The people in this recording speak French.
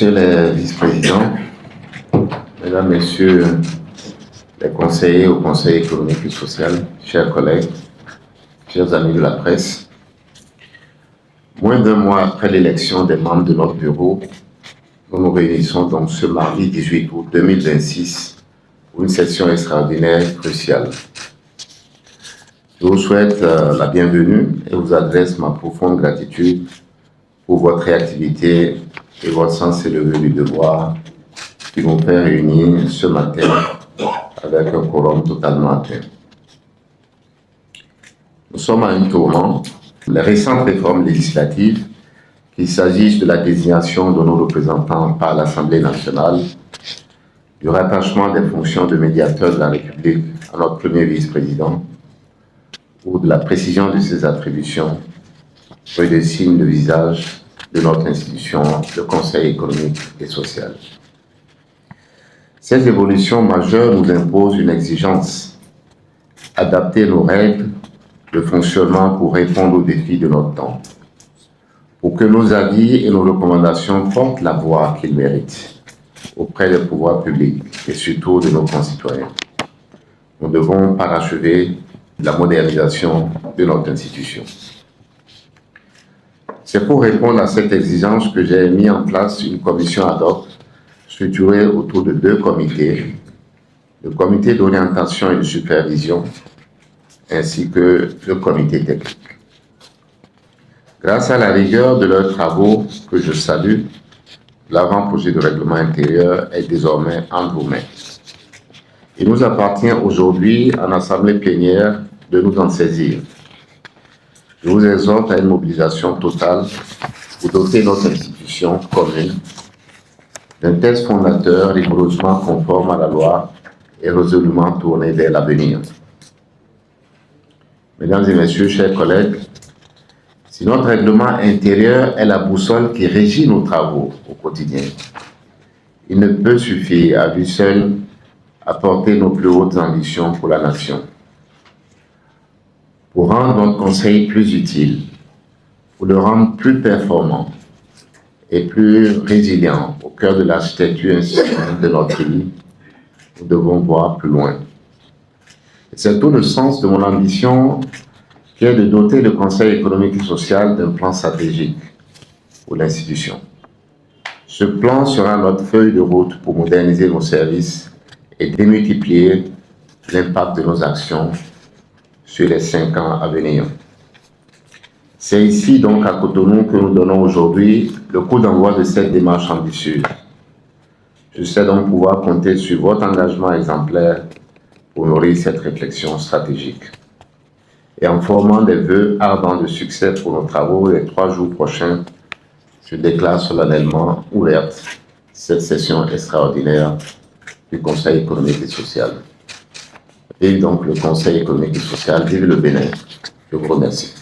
Messieurs les vice-présidents, Mesdames, Messieurs les conseillers au Conseil économique et social, chers collègues, chers amis de la presse, moins d'un mois après l'élection des membres de notre bureau, nous nous réunissons donc ce mardi 18 août 2026 pour une session extraordinaire cruciale. Je vous souhaite la bienvenue et vous adresse ma profonde gratitude pour votre réactivité et votre sens élevé du devoir qui nous fait réunir ce matin avec un quorum totalement atteint. Nous sommes à un tournant. Les récentes réformes législatives, qu'il s'agisse de la désignation de nos représentants par l'Assemblée nationale, du rattachement des fonctions de médiateur de la République à notre premier vice-président, ou de la précision de ses attributions, redessinent le visage de notre institution, le Conseil économique et social. Ces évolutions majeures nous imposent une exigence: adapter nos règles de fonctionnement pour répondre aux défis de notre temps, pour que nos avis et nos recommandations portent la voix qu'ils méritent auprès des pouvoirs publics et surtout de nos concitoyens. Nous devons parachever la modernisation de notre institution. C'est pour répondre à cette exigence que j'ai mis en place une commission ad hoc structurée autour de deux comités, le comité d'orientation et de supervision ainsi que le comité technique. Grâce à la rigueur de leurs travaux que je salue, l'avant-projet de règlement intérieur est désormais entre vos mains. Il nous appartient aujourd'hui, en assemblée plénière, de nous en saisir. Je vous exhorte à une mobilisation totale pour doter notre institution commune d'un texte fondateur rigoureusement conforme à la loi et résolument tourné vers l'avenir. Mesdames et messieurs, chers collègues, si notre règlement intérieur est la boussole qui régit nos travaux au quotidien, il ne peut suffire à lui seul à porter nos plus hautes ambitions pour la nation. Pour rendre notre conseil plus utile, pour le rendre plus performant et plus résilient au cœur de l'architecture institutionnelle de notre pays, nous devons voir plus loin. C'est tout le sens de mon ambition qui est de doter le Conseil économique et social d'un plan stratégique pour l'institution. Ce plan sera notre feuille de route pour moderniser nos services et démultiplier l'impact de nos actions sur les 5 ans à venir. C'est ici donc à Cotonou que nous donnons aujourd'hui le coup d'envoi de cette démarche ambitieuse. Je sais donc pouvoir compter sur votre engagement exemplaire pour nourrir cette réflexion stratégique. Et en formant des vœux ardents de succès pour nos travaux les 3 jours prochains, je déclare solennellement ouverte cette session extraordinaire du Conseil économique et social. Vive donc le Conseil économique et social, vive le Bénin. Je vous remercie.